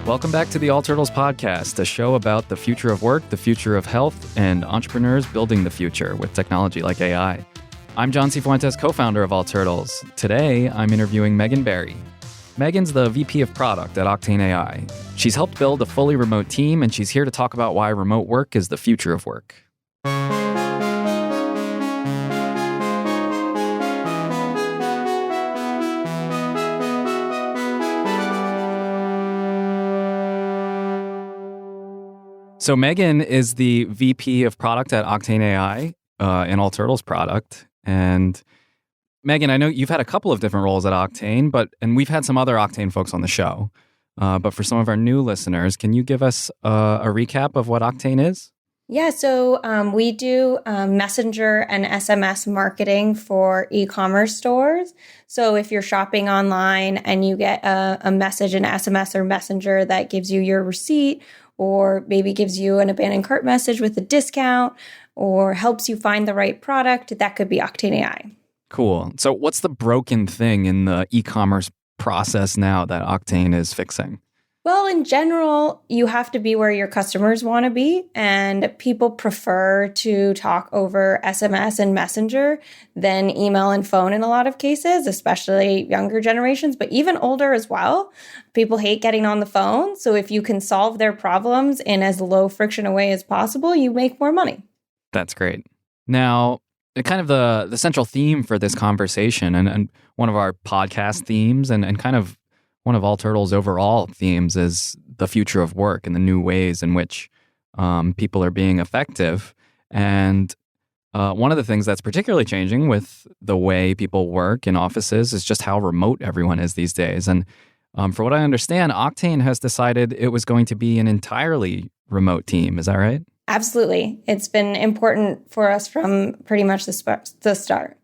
Welcome back to the All Turtles podcast, a show about the future of work, the future of health, and entrepreneurs building the future with technology like AI. I'm John Cifuentes, co-founder of All Turtles. Today, I'm interviewing Megan Berry. Megan's the VP of Product at Octane AI. She's helped build a fully remote team, and she's here to talk about why remote work is the future of work. So Megan is the VP of Product at Octane AI in All Turtles product. And Megan, I know you've had a couple of different roles at Octane, and we've had some other Octane folks on the show. But for some of our new listeners, can you give us a recap of what Octane is? Yeah, so we do messenger and SMS marketing for e-commerce stores. So if you're shopping online and you get a message, an SMS or messenger that gives you your receipt, or maybe gives you an abandoned cart message with a discount, or helps you find the right product, that could be Octane AI. Cool. So what's the broken thing in the e-commerce process now that Octane is fixing? Well, in general, you have to be where your customers want to be, and people prefer to talk over SMS and Messenger than email and phone in a lot of cases, especially younger generations, but even older as well. People hate getting on the phone, so if you can solve their problems in as low friction a way as possible, you make more money. That's great. Now, kind of the central theme for this conversation and one of our podcast themes and kind of one of All Turtles' overall themes is the future of work and the new ways in which people are being effective. And one of the things that's particularly changing with the way people work in offices is just how remote everyone is these days. And for what I understand, Octane has decided it was going to be an entirely remote team. Is that right? Absolutely. It's been important for us from pretty much the start.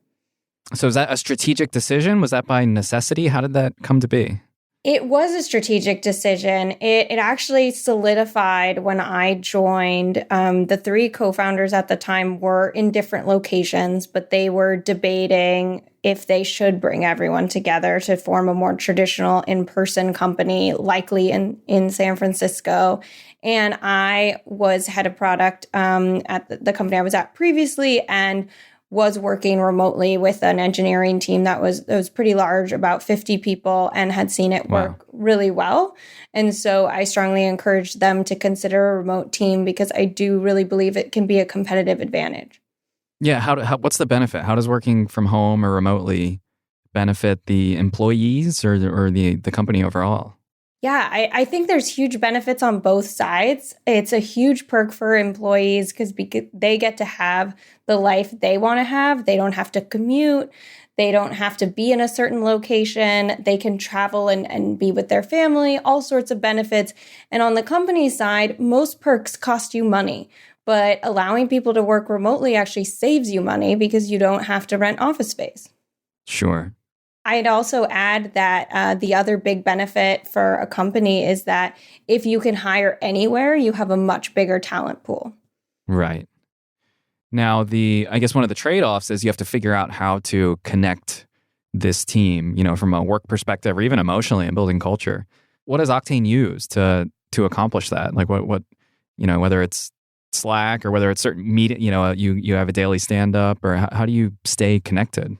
So is that a strategic decision? Was that by necessity? How did that come to be? It was a strategic decision. It actually solidified when I joined. The three co-founders at the time were in different locations, but they were debating if they should bring everyone together to form a more traditional in-person company, likely in San Francisco. And I was head of product at the company I was at previously, and was working remotely with an engineering team that was pretty large, about 50 people, and had seen it work really well. And so I strongly encouraged them to consider a remote team because I do really believe it can be a competitive advantage. Yeah, what's the benefit? How does working from home or remotely benefit the employees or the company overall? Yeah, I think there's huge benefits on both sides. It's a huge perk for employees because they get to have the life they want to have. They don't have to commute. They don't have to be in a certain location. They can travel and be with their family, all sorts of benefits. And on the company side, most perks cost you money. But allowing people to work remotely actually saves you money because you don't have to rent office space. Sure. I'd also add that the other big benefit for a company is that if you can hire anywhere, you have a much bigger talent pool. Right. Now, I guess one of the trade-offs is you have to figure out how to connect this team, from a work perspective or even emotionally and building culture. What does Octane use to accomplish that? Like what whether it's Slack or whether it's certain meeting, you have a daily stand-up, or how do you stay connected?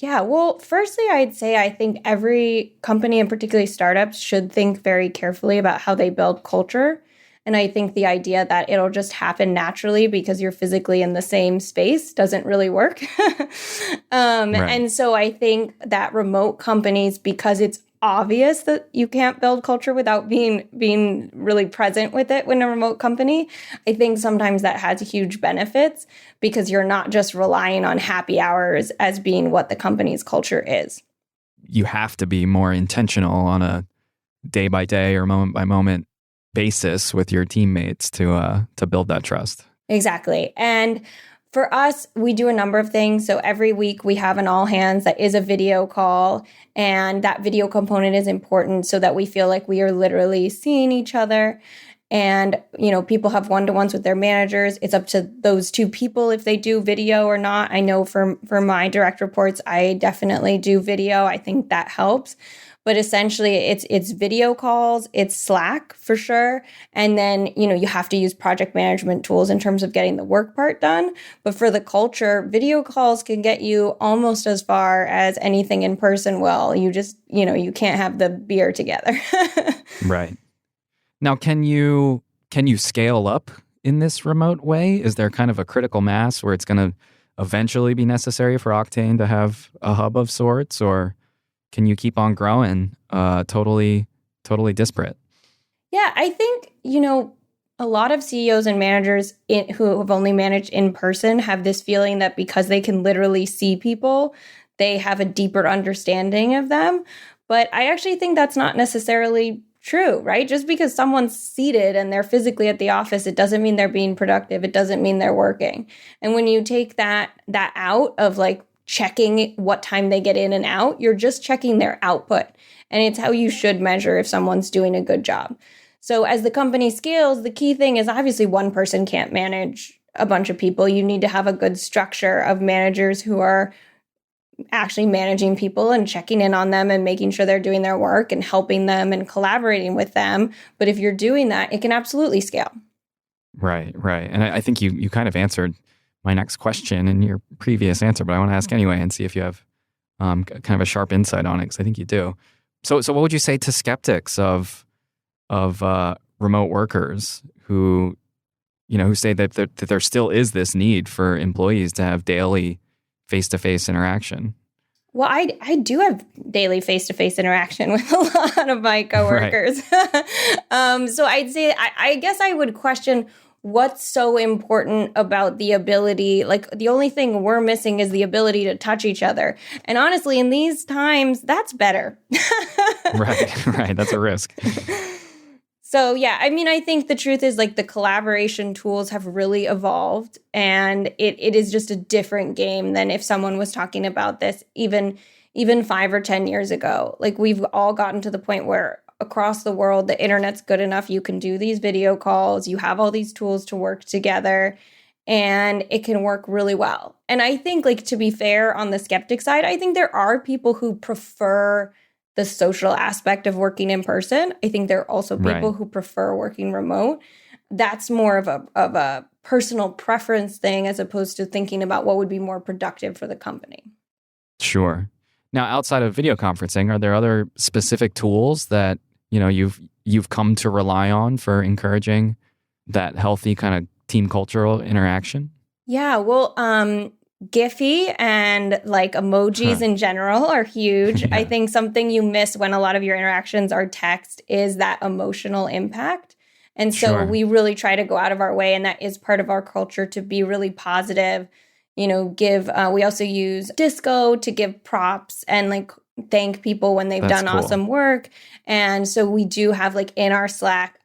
Yeah, well, firstly, I'd say I think every company, and particularly startups, should think very carefully about how they build culture. And I think the idea that it'll just happen naturally because you're physically in the same space doesn't really work. Right. And so I think that remote companies, because it's obvious that you can't build culture without being really present with it when a remote company, I think sometimes that has huge benefits because you're not just relying on happy hours as being what the company's culture is. You have to be more intentional on a day by day or moment by moment basis with your teammates to build that trust. Exactly. And for us, we do a number of things. So every week we have an all hands that is a video call, and that video component is important so that we feel like we are literally seeing each other. And, people have one-to-ones with their managers. It's up to those two people if they do video or not. I know for my direct reports, I definitely do video. I think that helps. but essentially it's video calls, it's Slack for sure. And then, you have to use project management tools in terms of getting the work part done. But for the culture, video calls can get you almost as far as anything in person will. You just, you can't have the beer together. Right. Now, can you scale up in this remote way? Is there kind of a critical mass where it's going to eventually be necessary for Octane to have a hub of sorts, or can you keep on growing totally disparate? Yeah, I think, a lot of CEOs and managers who have only managed in person have this feeling that because they can literally see people, they have a deeper understanding of them. But I actually think that's not necessarily true, right? Just because someone's seated and they're physically at the office, it doesn't mean they're being productive. It doesn't mean they're working. And when you take that out of like checking what time they get in and out, you're just checking their output. And it's how you should measure if someone's doing a good job. So as the company scales, the key thing is obviously one person can't manage a bunch of people. You need to have a good structure of managers who are actually managing people and checking in on them and making sure they're doing their work and helping them and collaborating with them. But if you're doing that, it can absolutely scale. Right. And I think you kind of answered my next question in your previous answer, but I want to ask anyway and see if you have kind of a sharp insight on it, because I think you do. So what would you say to skeptics of remote workers who say that there still is this need for employees to have daily face-to-face interaction? Well, I do have daily face-to-face interaction with a lot of my coworkers. Right. So I'd say, I guess I would question what's so important about the ability, like the only thing we're missing is the ability to touch each other. And honestly, in these times, that's better. Right. That's a risk. So, yeah, I mean, I think the truth is like the collaboration tools have really evolved, and it is just a different game than if someone was talking about this even 5 or 10 years ago. Like we've all gotten to the point where across the world, the internet's good enough. You can do these video calls. You have all these tools to work together, and it can work really well. And I think, like, to be fair, on the skeptic side, I think there are people who prefer the social aspect of working in person. I think there are also people who prefer working remote. That's more of a personal preference thing as opposed to thinking about what would be more productive for the company. Sure. Now, outside of video conferencing, are there other specific tools that you've come to rely on for encouraging that healthy kind of team cultural interaction? Yeah, well, Giphy and like emojis in general are huge. Yeah. I think something you miss when a lot of your interactions are text is that emotional impact. And so we really try to go out of our way, and that is part of our culture, to be really positive. We also use Disco to give props and like thank people when they've done awesome work. And so we do have, like, in our Slack,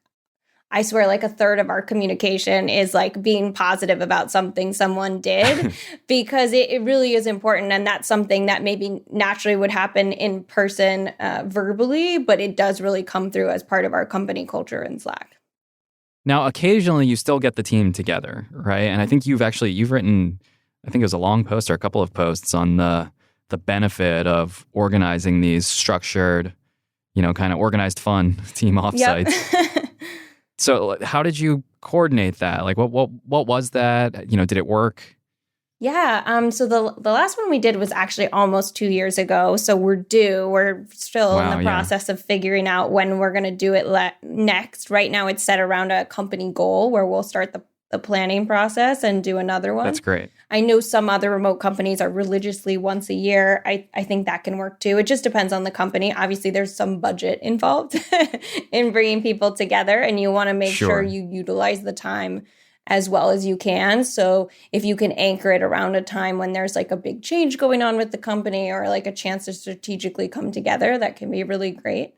I swear, like, a third of our communication is like being positive about something someone did because it really is important. And that's something that maybe naturally would happen in person verbally, but it does really come through as part of our company culture in Slack. Now, occasionally you still get the team together, right? And I think you've written, I think it was a long post or a couple of posts on the benefit of organizing these structured, kind of organized fun team offsites. Yep. So how did you coordinate that? Like, what was that? Did it work? Yeah. So the last one we did was actually almost 2 years ago. So we're still in the process of figuring out when we're going to do it next. Right now it's set around a company goal where we'll start the planning process and do another one. That's great. I know some other remote companies are religiously once a year. I think that can work too. It just depends on the company. Obviously, there's some budget involved in bringing people together, and you want to make sure you utilize the time as well as you can. So if you can anchor it around a time when there's like a big change going on with the company or like a chance to strategically come together, that can be really great.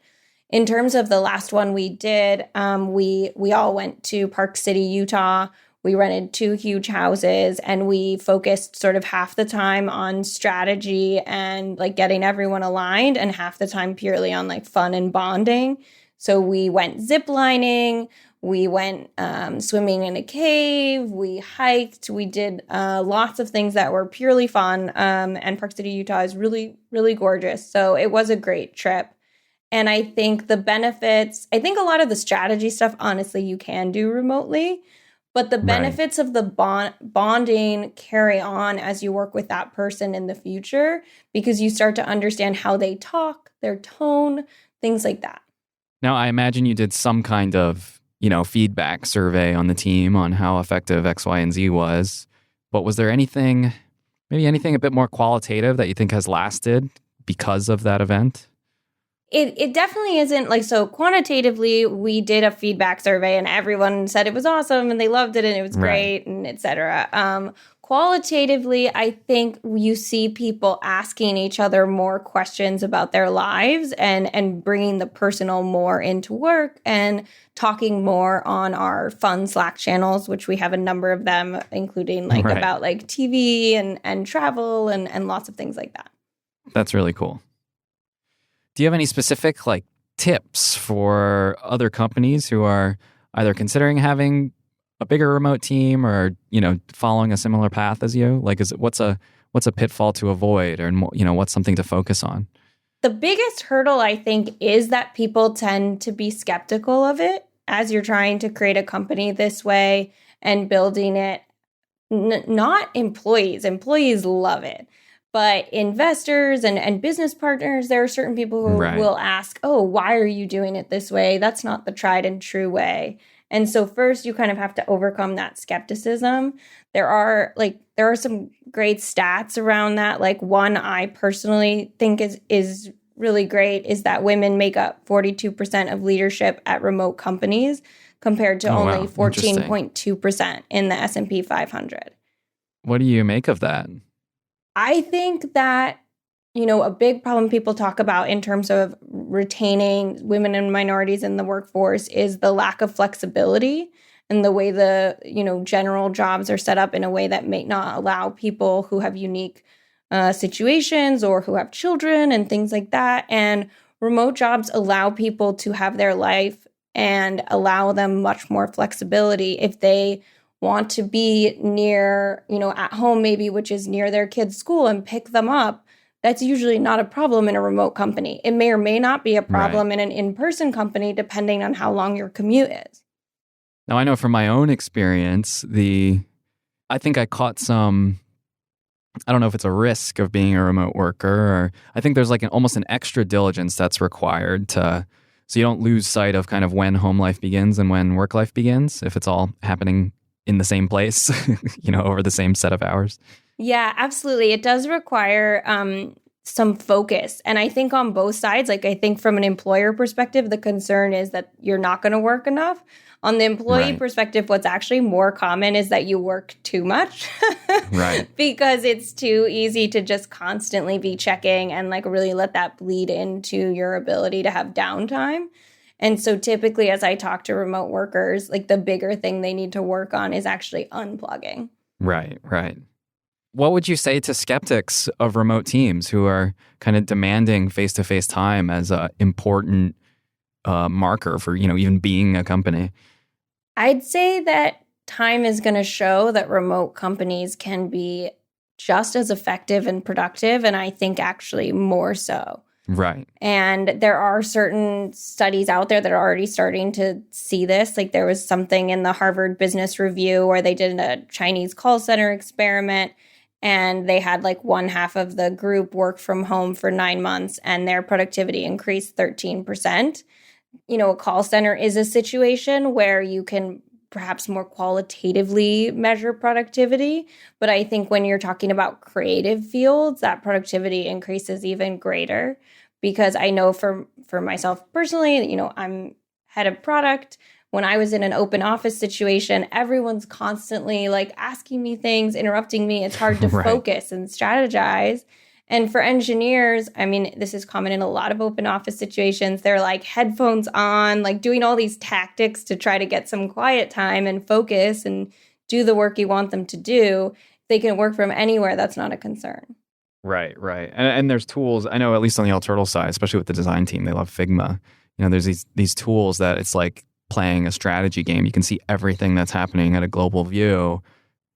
In terms of the last one we did, we all went to Park City, Utah. We rented 2 huge houses, and we focused sort of half the time on strategy and like getting everyone aligned, and half the time purely on like fun and bonding. So we went ziplining, we went swimming in a cave, we hiked, we did lots of things that were purely fun. And Park City, Utah is really, really gorgeous. So it was a great trip. And I think the benefits, I think a lot of the strategy stuff, honestly, you can do remotely. But the benefits of the bonding carry on as you work with that person in the future, because you start to understand how they talk, their tone, things like that. Now, I imagine you did some kind of, feedback survey on the team on how effective X, Y, and Z was. But was there anything a bit more qualitative that you think has lasted because of that event? It definitely isn't like, so quantitatively, we did a feedback survey and everyone said it was awesome and they loved it and it was great and et cetera. Qualitatively, I think you see people asking each other more questions about their lives and bringing the personal more into work and talking more on our fun Slack channels, which we have a number of them, including about TV and travel and lots of things like that. That's really cool. Do you have any specific tips for other companies who are either considering having a bigger remote team or following a similar path as you? What's a pitfall to avoid, or what's something to focus on? The biggest hurdle, I think, is that people tend to be skeptical of it as you're trying to create a company this way and building it. Not employees. Employees love it. But investors and business partners, there are certain people who will ask, oh, why are you doing it this way? That's not the tried and true way. And so first, you kind of have to overcome that skepticism. There are some great stats around that. Like, one I personally think is really great is that women make up 42% of leadership at remote companies compared to only 14.2% in the S&P 500. What do you make of that? I think that, a big problem people talk about in terms of retaining women and minorities in the workforce is the lack of flexibility and the way the, general jobs are set up in a way that may not allow people who have unique situations or who have children and things like that. And remote jobs allow people to have their life and allow them much more flexibility if they want to be near, at home maybe, which is near their kids' school, and pick them up. That's usually not a problem in a remote company. It may or may not be a problem in an in-person company, depending on how long your commute is. Now, I know from my own experience, I think I caught some, I don't know if it's a risk of being a remote worker, or I think there's almost an extra diligence that's required so you don't lose sight of kind of when home life begins and when work life begins, if it's all happening in the same place, over the same set of hours. Yeah, absolutely. It does require some focus. And I think on both sides, I think from an employer perspective, the concern is that you're not going to work enough. On the employee perspective, what's actually more common is that you work too much. Because it's too easy to just constantly be checking and really let that bleed into your ability to have downtime. And so typically, as I talk to remote workers, the bigger thing they need to work on is actually unplugging. Right. What would you say to skeptics of remote teams who are kind of demanding face-to-face time as an important marker for, even being a company? I'd say that time is going to show that remote companies can be just as effective and productive, and I think actually more so. Right. And there are certain studies out there that are already starting to see this. There was something in the Harvard Business Review where they did a Chinese call center experiment, and they had one half of the group work from home for 9 months and their productivity increased 13%. A call center is a situation where you can perhaps more qualitatively measure productivity. But I think when you're talking about creative fields, that productivity increase is even greater. Because I know for myself personally, I'm head of product. When I was in an open office situation, everyone's constantly asking me things, interrupting me. It's hard to focus and strategize. And for engineers, this is common in a lot of open office situations. They're headphones on, doing all these tactics to try to get some quiet time and focus and do the work you want them to do. If they can work from anywhere, that's not a concern. Right. And there's tools, I know at least on the All Turtle side, especially with the design team, they love Figma. There's these tools that it's like playing a strategy game. You can see everything that's happening at a global view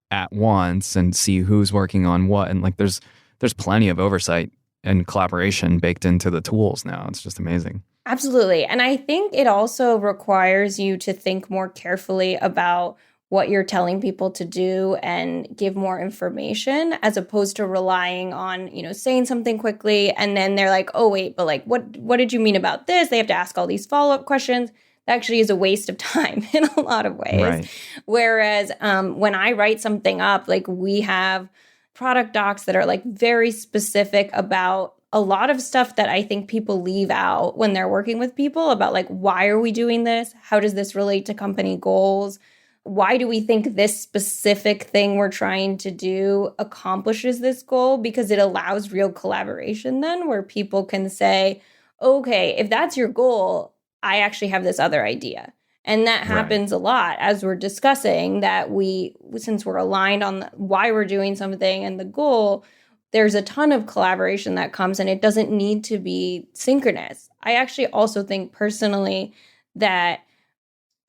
at once and see who's working on what. And there's plenty of oversight and collaboration baked into the tools now. It's just amazing. Absolutely. And I think it also requires you to think more carefully about what you're telling people to do and give more information as opposed to relying on, saying something quickly and then they're like, "Oh, wait, but like what did you mean about this?" They have to ask all these follow-up questions. That actually is a waste of time in a lot of ways. Right. Whereas when I write something up, like we have product docs that are like very specific about a lot of stuff that I think people leave out when they're working with people about like, why are we doing this? How does this relate to company goals? Why do we think this specific thing we're trying to do accomplishes this goal? Because it allows real collaboration then where people can say, okay, if that's your goal, I actually have this other idea. And that happens a lot as we're discussing that since we're aligned on why we're doing something and the goal, there's a ton of collaboration that comes and it doesn't need to be synchronous. I actually also think personally that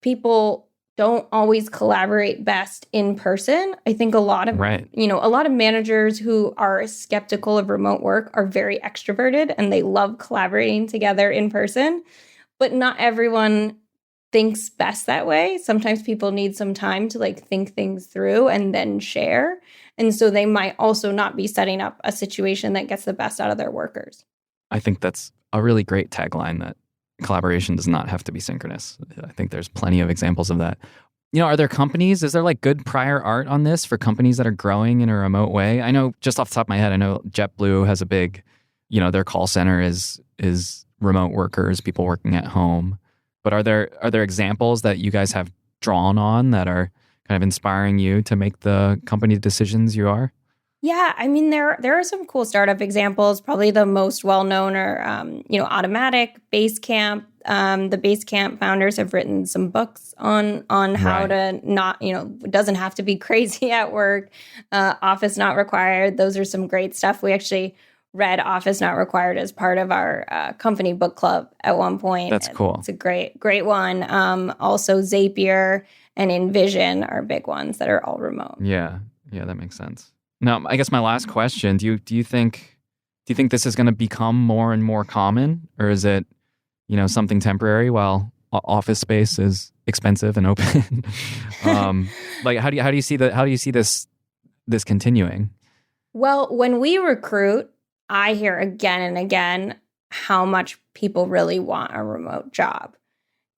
people don't always collaborate best in person. I think a lot of a lot of managers who are skeptical of remote work are very extroverted and they love collaborating together in person, but not everyone thinks best that way. Sometimes people need some time to like think things through and then share. And so they might also not be setting up a situation that gets the best out of their workers. I think that's a really great tagline, that collaboration does not have to be synchronous. I think there's plenty of examples of that. Are there companies, is there like good prior art on this for companies that are growing in a remote way? I know just off the top of my head, I know JetBlue has a big, their call center is remote workers, people working at home. But are there examples that you guys have drawn on that are kind of inspiring you to make the company decisions you are? Yeah, I mean, there are some cool startup examples. Probably the most well-known are, Automatic, Basecamp. The Basecamp founders have written some books on how to not, it doesn't have to be crazy at work. Office Not Required. Those are some great stuff. We actually read Office Not Required as part of our company book club at one point. That's cool. It's a great one. Also, Zapier and Envision are big ones that are all remote. Yeah, that makes sense. Now, I guess my last question, do you think this is going to become more and more common, or is it, something temporary while office space is expensive and open? Like how do you see this continuing? Well, when we recruit, I hear again and again how much people really want a remote job.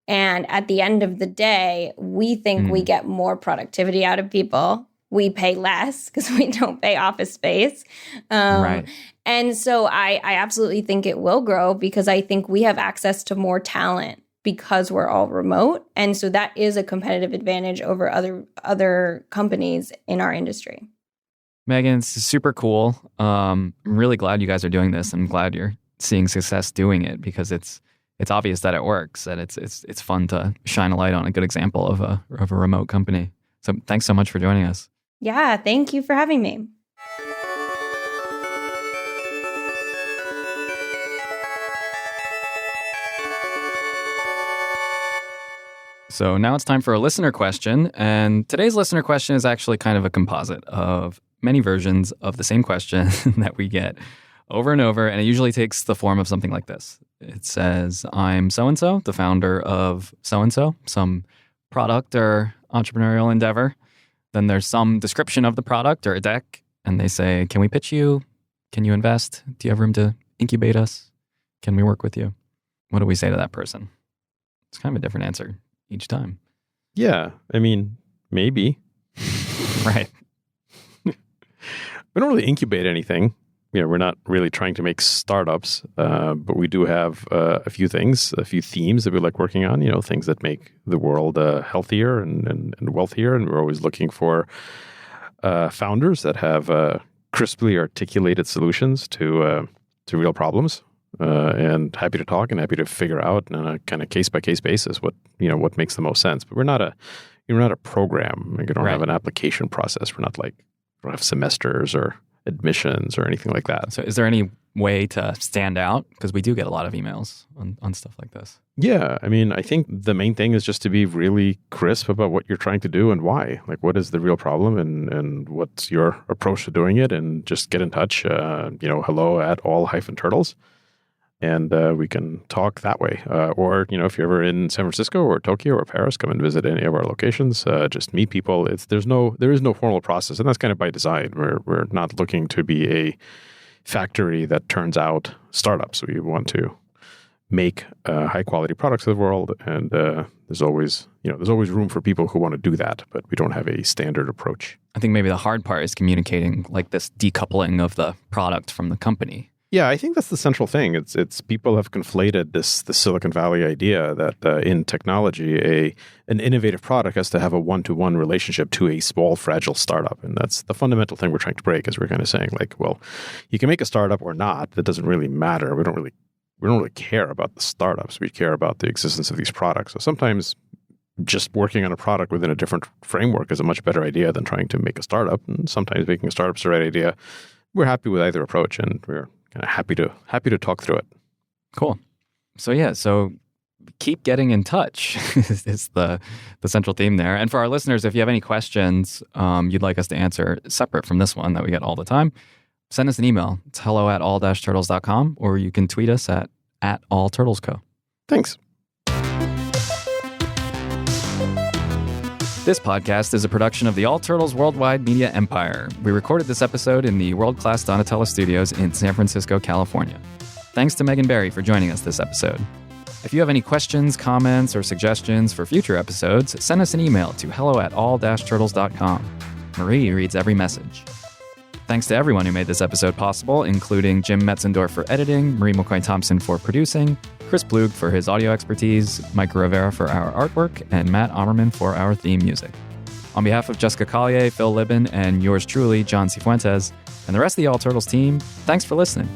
And at the end of the day, we think we get more productivity out of people. We pay less because we don't pay office space. Right. And so I absolutely think it will grow because I think we have access to more talent because we're all remote. And so that is a competitive advantage over other companies in our industry. Megan, it's super cool. I'm really glad you guys are doing this. I'm glad you're seeing success doing it because it's obvious that it works, and it's fun to shine a light on a good example of a remote company. So thanks so much for joining us. Yeah, thank you for having me. So now it's time for a listener question. And today's listener question is actually kind of a composite of many versions of the same question that we get over and over. And it usually takes the form of something like this. It says, I'm so-and-so, the founder of so-and-so, some product or entrepreneurial endeavor. Then there's some description of the product or a deck, and they say, can we pitch you? Can you invest? Do you have room to incubate us? Can we work with you? What do we say to that person? It's kind of a different answer each time. Yeah, I mean, maybe. Right. We don't really incubate anything. We're not really trying to make startups, but we do have a few themes that we like working on, things that make the world healthier and wealthier. And we're always looking for founders that have crisply articulated solutions to real problems. And happy to talk and happy to figure out on a kind of case-by-case basis what makes the most sense. But we're not a program. We don't have an application process. We don't have semesters or admissions or anything like that. So is there any way to stand out? Because we do get a lot of emails on stuff like this. Yeah. I mean, I think the main thing is just to be really crisp about what you're trying to do and why. Like, what is the real problem and what's your approach to doing it? And just get in touch, hello at all-turtles. and we can talk that way. Or, if you're ever in San Francisco or Tokyo or Paris, come and visit any of our locations. Just meet people. There is no formal process, and that's kind of by design. We're not looking to be a factory that turns out startups. We want to make high quality products for the world, and there's always room for people who want to do that, but we don't have a standard approach. I think maybe the hard part is communicating like this decoupling of the product from the company. Yeah, I think that's the central thing. It's people have conflated the Silicon Valley idea that in technology, an innovative product has to have a one-to-one relationship to a small, fragile startup. And that's the fundamental thing we're trying to break, is we're kind of saying, like, well, you can make a startup or not. That doesn't really matter. We don't really care about the startups. We care about the existence of these products. So sometimes just working on a product within a different framework is a much better idea than trying to make a startup. And sometimes making a startup is the right idea. We're happy with either approach, and we're kind of happy to talk through it. Cool. So keep getting in touch is the central theme there. And for our listeners, if you have any questions you'd like us to answer separate from this one that we get all the time, send us an email. It's hello@all-turtles.com, or you can tweet us at @allturtlesco. Thanks. This podcast is a production of the All Turtles Worldwide Media Empire. We recorded this episode in the world-class Donatella Studios in San Francisco, California. Thanks to Megan Barry for joining us this episode. If you have any questions, comments, or suggestions for future episodes, send us an email to hello@all-turtles.com. Marie reads every message. Thanks to everyone who made this episode possible, including Jim Metzendorf for editing, Marie McCoy-Thompson for producing, Chris Plug for his audio expertise, Mike Rivera for our artwork, and Matt Ammerman for our theme music. On behalf of Jessica Collier, Phil Libin, and yours truly, John Cifuentes, and the rest of the All Turtles team, thanks for listening.